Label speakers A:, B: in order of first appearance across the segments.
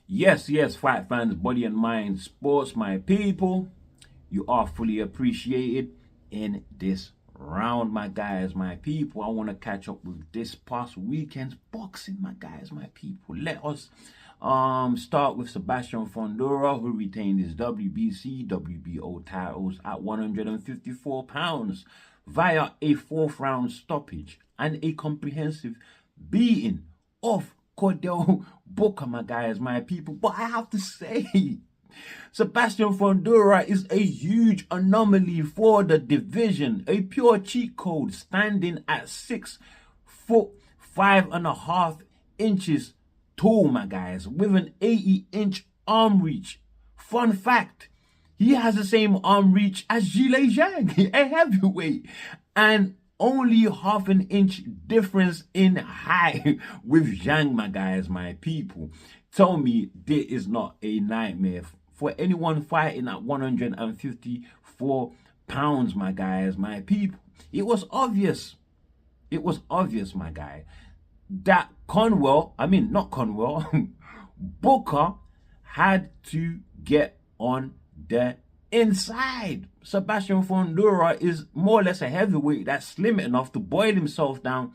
A: Yes, fight fans, body and mind, sports, my people. You are fully appreciated in this round, my guys, my people. I want to catch up with this past weekend's boxing, my guys, my people. Let us start with Sebastian Fundora, who retained his WBC, WBO titles at 154 pounds via a 4th round stoppage and a comprehensive beating of Chordale Booker, my guys, my people. But I have to say, Sebastian Fundora is a huge anomaly for the division, a pure cheat code, standing at 6 foot 5.5 inches tall, my guys, with an 80-inch arm reach. Fun fact, he has the same arm reach as Zhilei Zhang, a heavyweight, and only half an inch difference in height with Zhang, my guys, my people. Tell me this is not a nightmare for anyone fighting at 154 pounds, my guys, my people. It was obvious, my guy, that Booker had to get on the inside. Sebastian Fundora is more or less a heavyweight that's slim enough to boil himself down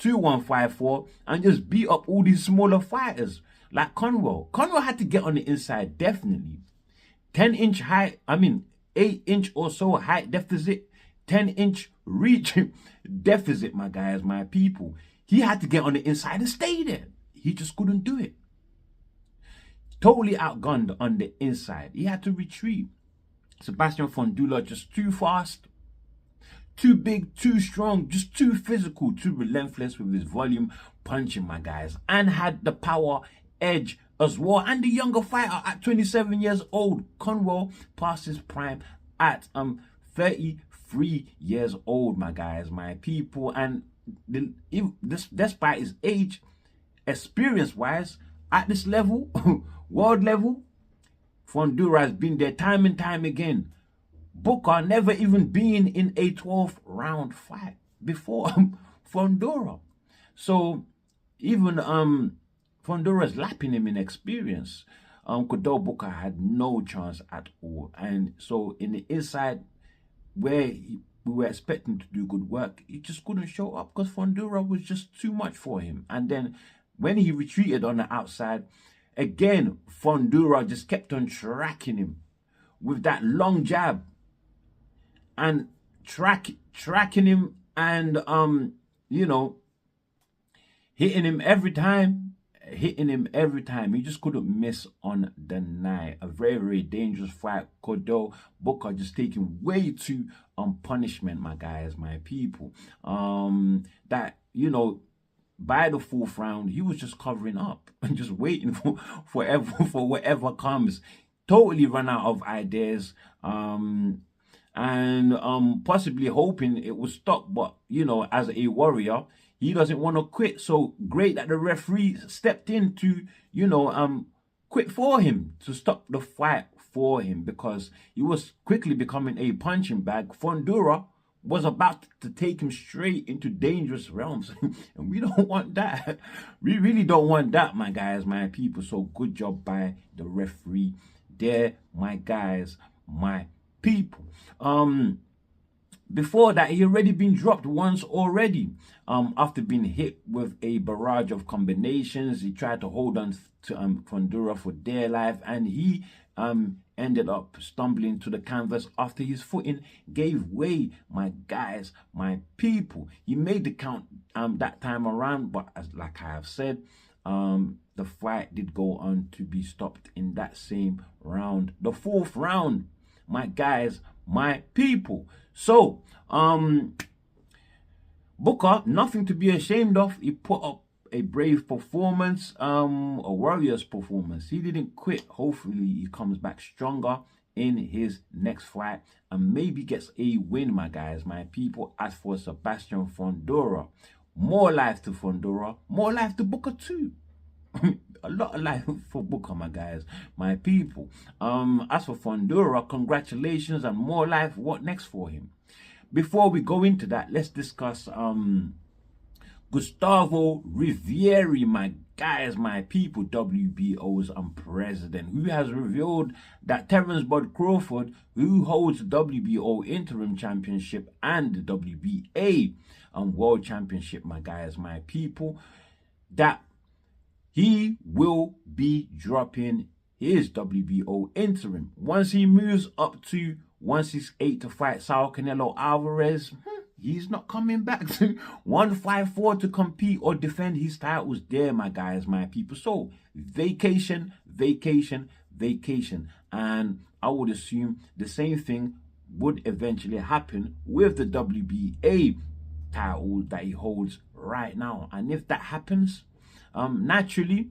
A: to 154 and just beat up all these smaller fighters like Conwell. Conwell had to get on the inside, definitely. 10-inch height, 8-inch or so height deficit, 10-inch reach deficit, my guys, my people. He had to get on the inside and stay there. He just couldn't do it. Totally outgunned on the inside. He had to retreat. Sebastian Fundora just too fast, too big, too strong, just too physical, too relentless with his volume punching, my guys, and had the power edge as well. And the younger fighter at 27 years old, Conwell, passed his prime at 33 years old, my guys, my people. And despite his age, experience-wise, at this level, world level, Fundora has been there time and time again. Booker never even been in a 12th round fight before Fundora. So even Fundora is lapping him in experience. Chordale Booker had no chance at all. And so in the inside, where we were expecting to do good work, he just couldn't show up because Fundora was just too much for him. And then when he retreated on the outside, again, Fundora just kept on tracking him with that long jab and tracking him and, hitting him every time. He just couldn't miss on the night. A very, very dangerous fight. Chordale Booker just taking way too punishment, my guys, my people. By the 4th round, he was just covering up and just waiting for whatever comes. Totally run out of ideas, and possibly hoping it would stop. But as a warrior, he doesn't want to quit. So great that the referee stepped in to quit for him, to stop the fight for him, because he was quickly becoming a punching bag. Fundora was about to take him straight into dangerous realms. And we don't want that. We really don't want that, my guys, my people. So good job by the referee there, my guys, my people. Before that, he already been dropped once already. After being hit with a barrage of combinations, he tried to hold on to Fundora for dear life, and he ended up stumbling to the canvas after his footing gave way, my guys, my people. He made the count that time around, but like I have said, the fight did go on to be stopped in that same round, the 4th round, my guys, my people. So Booker, nothing to be ashamed of. He put up a brave performance, a warrior's performance. He didn't quit. Hopefully he comes back stronger in his next fight and maybe gets a win, my guys, my people. As for Sebastian Fundora, more life to Fundora, more life to Booker too. A lot of life for Booker, my guys, my people. As for Fundora, congratulations and more life. What next for him? Before we go into that, let's discuss Gustavo Rivieri, my guys, my people, WBO's president, who has revealed that Terence Bud Crawford, who holds the WBO interim championship and the WBA world championship, my guys, my people, that he will be dropping his WBO interim once he moves up to 168 to fight Saul Canelo Alvarez. He's not coming back to 154 to compete or defend his titles there, my guys, my people. So vacation, vacation, vacation. And I would assume the same thing would eventually happen with the WBA title that he holds right now. And if that happens, naturally,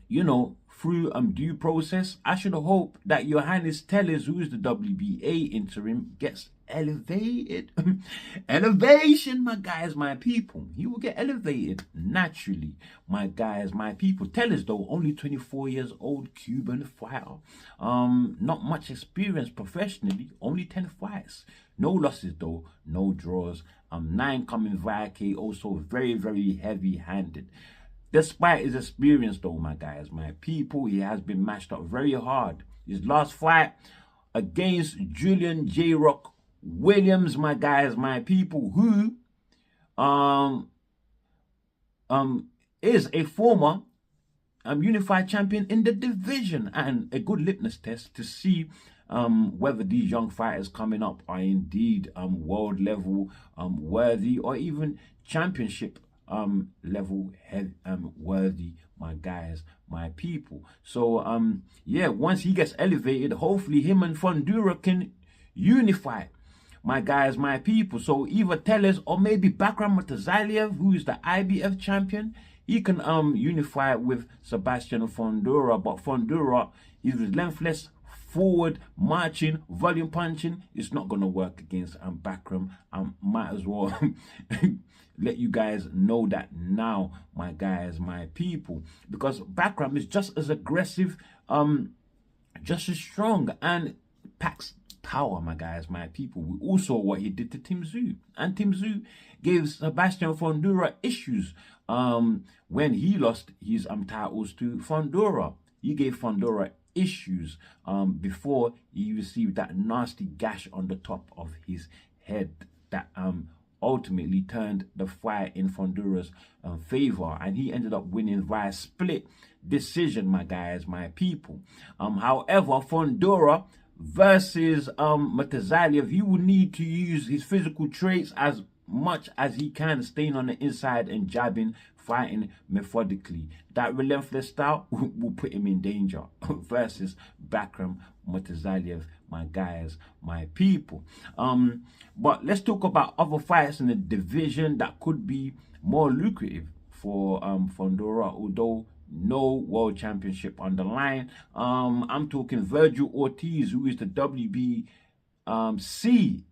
A: you know, through due process, I should hope that Your Highness Tellers, who is the WBA interim, gets elevated. Elevation, my guys, my people. He will get elevated naturally, my guys, my people. Tellers, though, only 24 years old, Cuban fighter. Not much experience professionally, only 10 fights. No losses, though, no draws. 9 coming via KO, so very, very heavy-handed. Despite his experience, though, my guys, my people, he has been matched up very hard. His last fight against Julian J. Rock Williams, my guys, my people, who is a former unified champion in the division, and a good litmus test to see whether these young fighters coming up are indeed world level worthy, or even championship level worthy, my guys, my people. So yeah, once he gets elevated, hopefully him and Fundora can unify, my guys, my people. So either Tellers or maybe Bakram Mutazaliev, who is the IBF champion, he can unify with Sebastian Fundora. But Fundora, he's relentless, forward marching, volume punching. It's not gonna work against Bakram. Might as well let you guys know that now, my guys, my people, because Bakram is just as aggressive, just as strong, and packs power, my guys, my people. We all saw what he did to Tim Tszyu, and Tim Tszyu gave Sebastian Fundora issues when he lost his titles to Fundora. He gave Fundora issues before he received that nasty gash on the top of his head that ultimately turned the fight in Fundora's favor, and he ended up winning via split decision, my guys, my people. However, Fundora versus Mutazaliev, he will need to use his physical traits as much as he can, staying on the inside and jabbing, fighting methodically. That relentless style will put him in danger versus Bakram Mutazaliev, my guys, my people. But let's talk about other fights in the division that could be more lucrative for Fundora, although no world championship on the line. I'm talking Virgil Ortiz, who is the WBC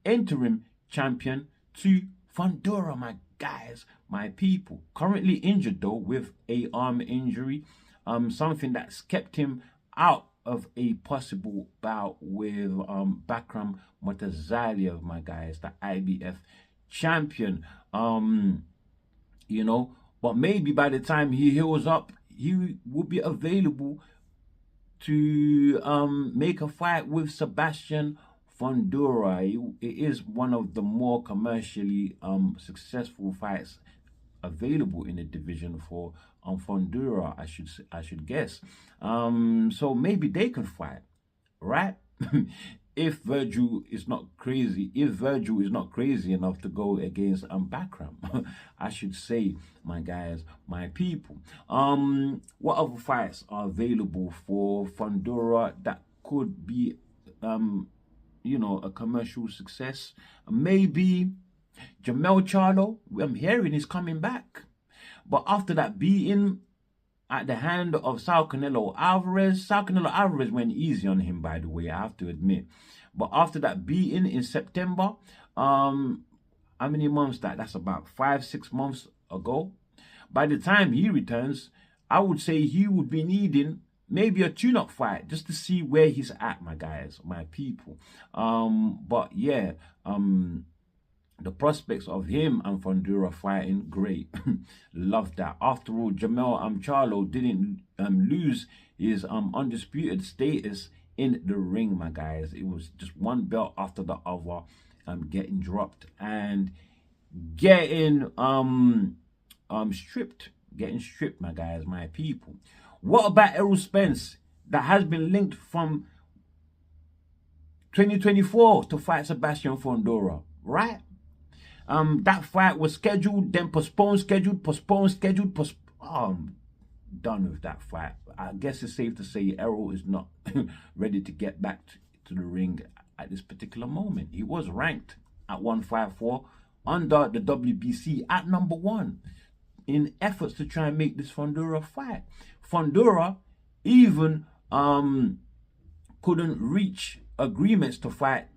A: interim champion, to Fundora, my guys, my people. Currently injured, though, with a arm injury, something that's kept him out of a possible bout with Bakram Mutazaliev, my guys, the IBF champion. You know, but maybe by the time he heals up, he will be available to make a fight with Sebastian Fundora. It is one of the more commercially successful fights available in the division for Fundora, I should guess. So maybe they can fight, right? If Virgil is not crazy enough to go against Bakram, I should say, my guys, my people. What other fights are available for Fundora that could be you know, a commercial success? Maybe Jamel Charlo, I'm hearing he's coming back. But after that beating at the hand of Saul Canelo Alvarez went easy on him, by the way, I have to admit. But after that beating in September, how many months that's about 5-6 months ago. By the time he returns, I would say he would be needing maybe a tune-up fight just to see where he's at, my guys, my people. But yeah, the prospects of him and Fundora fighting, great. Love that. After all, Jamel Charlo didn't lose his undisputed status in the ring, my guys. It was just one belt after the other getting dropped and getting stripped. Getting stripped, my guys, my people. What about Errol Spence that has been linked from 2024 to fight Sebastian Fundora, right? That fight was scheduled, then postponed, scheduled, postponed, scheduled, done with that fight. I guess it's safe to say Errol is not ready to get back to the ring at this particular moment. He was ranked at 154 under the WBC at #1 in efforts to try and make this Fundora fight. Fundora even couldn't reach agreements to fight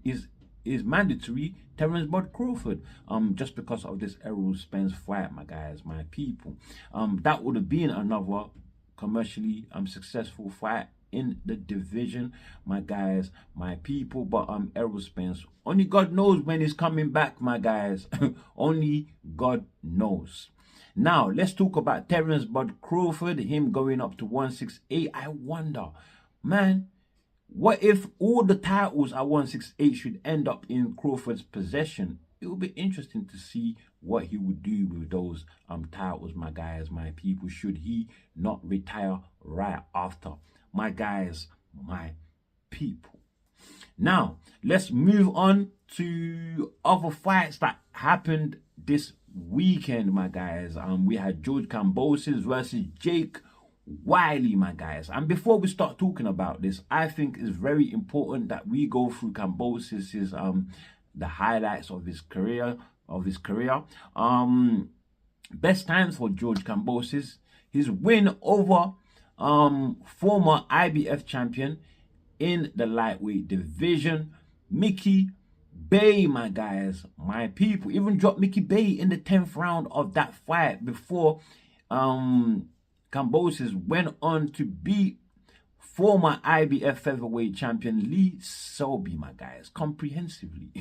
A: is mandatory Terence Bud Crawford just because of this Errol Spence fight, my guys, my people. That would have been another commercially successful fight in the division, my guys, my people. But Errol Spence, only God knows when he's coming back, my guys. Only God knows. Now let's talk about Terence Bud Crawford, him going up to 168. I wonder, man, what if all the titles at 168 should end up in Crawford's possession? It would be interesting to see what he would do with those titles, my guys, my people, should he not retire right after, my guys, my people. Now let's move on to other fights that happened this weekend, my guys. We had George Kambosos versus Jake Wylie, my guys. And before we start talking about this, I think it's very important that we go through Kambosos's the highlights of his career. Best times for George Kambosos: his win over former IBF champion in the lightweight division, Mickey Bay, my guys, my people. Even dropped Mickey Bay in the 10th round of that fight before Kambosos went on to beat former IBF featherweight champion Lee Selby, my guys, comprehensively.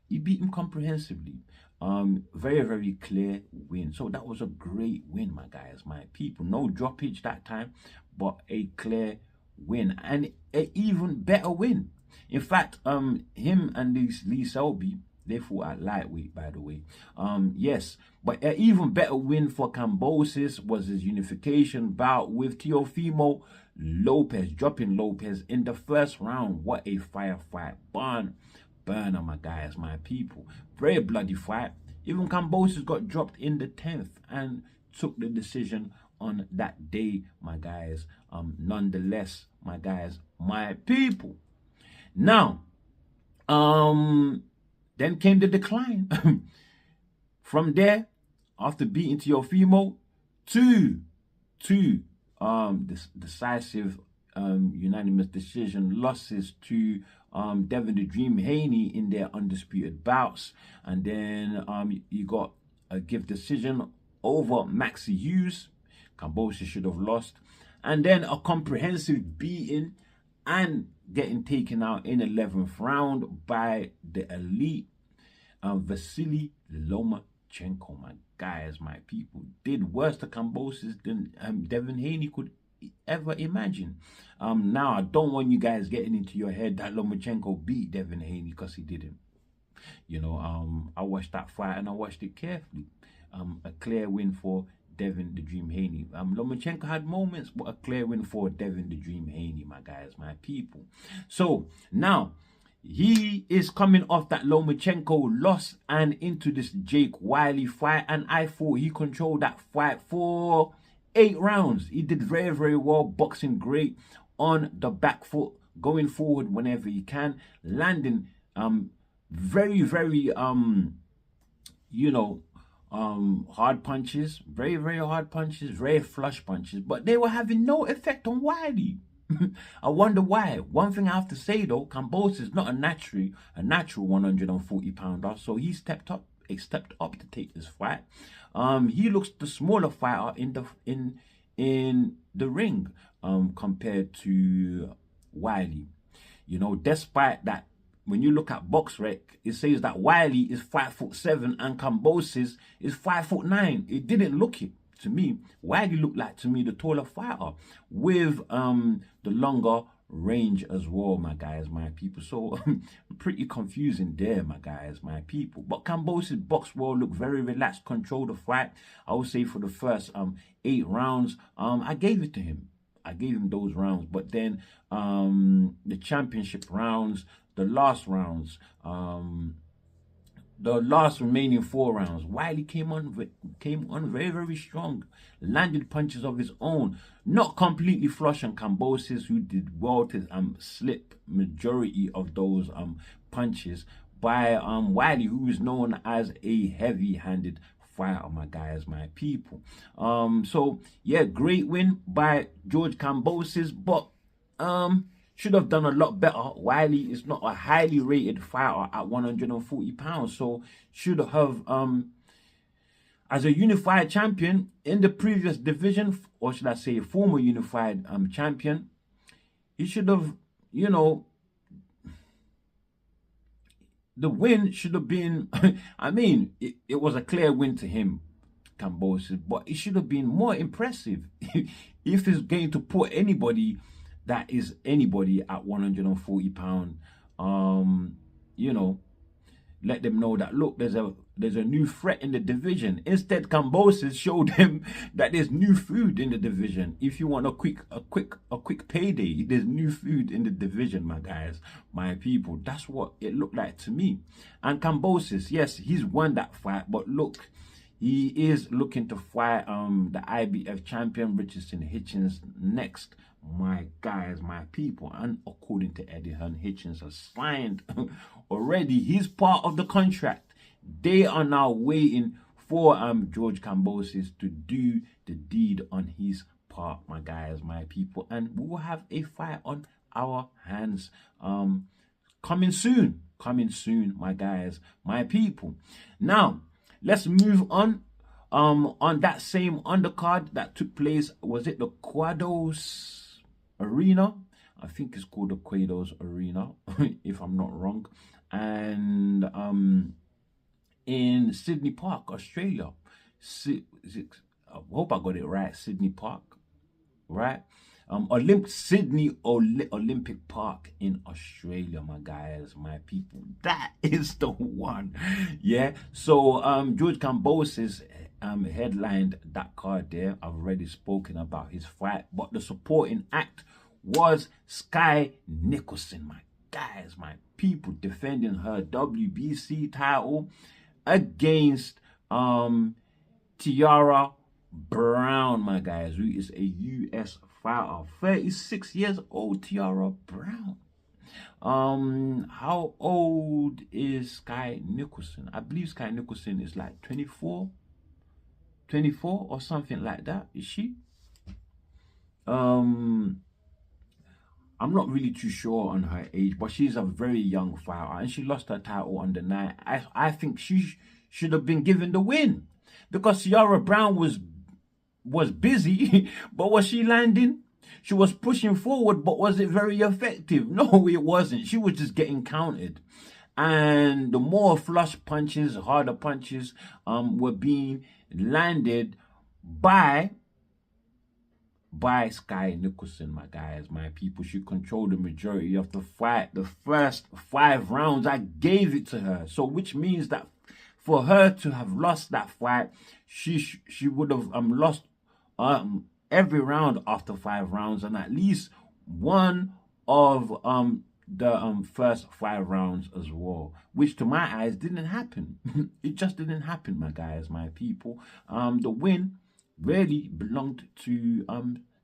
A: He beat him comprehensively. Very, very clear win. So that was a great win, my guys, my people. No droppage that time, but a clear win and an even better win. In fact, him and Lee Selby, they fought at lightweight, by the way. Yes, but an even better win for Kambosos was his unification bout with Teofimo Lopez, dropping Lopez in the first round. What a firefight. Burner, my guys, my people. Very bloody fight. Even Kambosos got dropped in the 10th and took the decision on that day, my guys. Nonetheless, my guys, my people. Now, then came the decline. From there, after beating Teofimo, two decisive unanimous decision losses to Devin the Dream Haney in their undisputed bouts. And then you got a give decision over Maxie Hughes. Kambosos should have lost. And then a comprehensive beating and getting taken out in 11th round by the elite Vasily Lomachenko, my guys, my people. Did worse to Kambosos than Devin Haney could ever imagine. Now, I don't want you guys getting into your head that Lomachenko beat Devin Haney, because he didn't. You know, I watched that fight and I watched it carefully. A clear win for Devin the Dream Haney. Lomachenko had moments, but a clear win for Devin the Dream Haney, my guys, my people. So now he is coming off that Lomachenko loss and into this Jake Wylie fight, and I thought he controlled that fight for 8 rounds. He did very, very well, boxing great on the back foot, going forward whenever he can, landing very, very you know, hard punches, very, very hard punches, very flush punches, but they were having no effect on Wylie. I wonder why. One thing I have to say though, Kambosos is not a natural 140 pounder, so he stepped up to take this fight. He looks the smaller fighter in the ring compared to Wylie. You know, despite that when you look at BoxRec, it says that Wylie is 5'7" and Kambosos is 5'9". It didn't look it to me. Wylie looked like to me the taller fighter with the longer range as well, my guys, my people. So pretty confusing there, my guys, my people. But Kambosos box well, looked very relaxed, controlled the fight. I would say for the first 8 rounds, I gave it to him. I gave him those rounds. But then the championship rounds, the last rounds, the last remaining 4 rounds, Wylie came on very, very strong, landed punches of his own, not completely flush on Kambosos, who did well to slip majority of those punches by Wylie, who is known as a heavy-handed fighter, my guys, my people. So yeah, great win by George Kambosos, but should have done a lot better. Wylie is not a highly rated fighter at 140 pounds, so should have as a unified champion in the previous division, or should I say former unified champion, he should have, you know, the win should have been I mean, it was a clear win to him, Kambosos, but it should have been more impressive if he's going to put anybody that is anybody at 140 pounds, you know, let them know that, look, there's a new threat in the division. Instead, Kambosos showed them that there's new food in the division. If you want a quick payday, there's new food in the division, my guys, my people. That's what it looked like to me. And Kambosos, yes, he's won that fight, but look, he is looking to fight the IBF champion Richardson Hitchens next, my guys, my people. And according to Eddie Hearn, Hitchens has signed already. He's part of the contract. They are now waiting for George Kambosos to do the deed on his part, my guys, my people. And we will have a fight on our hands coming soon, my guys, my people. Now let's move on that same undercard that took place. Was it the Quados Arena? I think it's called the Quados Arena, if I'm not wrong. And in Sydney Park, Australia. I hope I got it right. Sydney Park, right? Sydney Olympic Park in Australia, my guys, my people. That is the one. Yeah. So George Kambosos headlined that card there. I've already spoken about his fight, but the supporting act was Sky Nicolson, my guys, my people, defending her WBC title against Tiara Brown, my guys, who is a US fighter, 36 years old. Tiara Brown. How old is Sky Nicolson? I believe Sky Nicolson is like 24 or something like that. Is she? I'm not really too sure on her age, but she's a very young fighter, and she lost her title on the night. I think she should have been given the win, because Tiara Brown was busy, but was she landing? She was pushing forward, but was it very effective? No, it wasn't. She was just getting counted. And the more flush punches, harder punches were being landed by Sky Nicolson, my guys, my people. She controlled the majority of the fight. The first 5 rounds, I gave it to her. So which means that for her to have lost that fight, she would have lost every round after 5 rounds, and at least one of the first 5 rounds as well, which to my eyes didn't happen. It just didn't happen, my guys, my people. The win really belonged to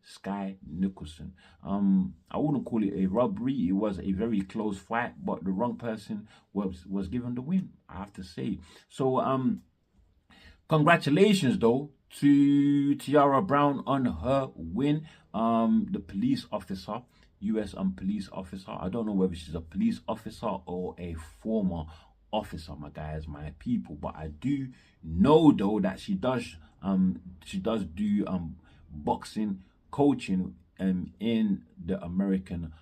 A: Sky Nicolson. I wouldn't call it a robbery. It was a very close fight, but the wrong person was given the win, I have to say. So congratulations though to Tiara Brown on her win. The police officer, US police officer, I don't know whether she's a police officer or a former officer, my guys, my people, but I do know though that she does do boxing coaching in the American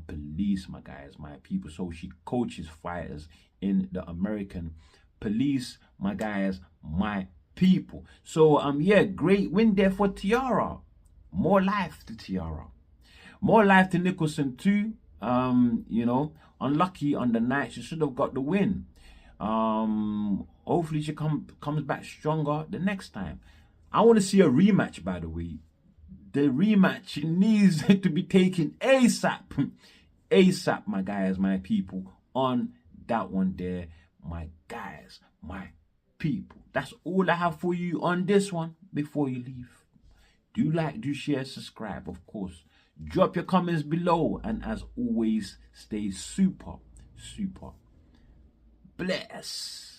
A: police, my guys, my people. So she coaches fighters in the American police, my guys, my people. So yeah, great win there for Tiara. More life to Tiara. More life to Nicholson too. You know, unlucky on the night. She should have got the win. Hopefully she comes back stronger the next time. I want to see a rematch, by the way. The rematch needs to be taken ASAP. ASAP, my guys, my people, on that one there, my guys, my people. That's all I have for you on this one before you leave. Do like, do share, subscribe, of course. Drop your comments below, and as always, stay super bless.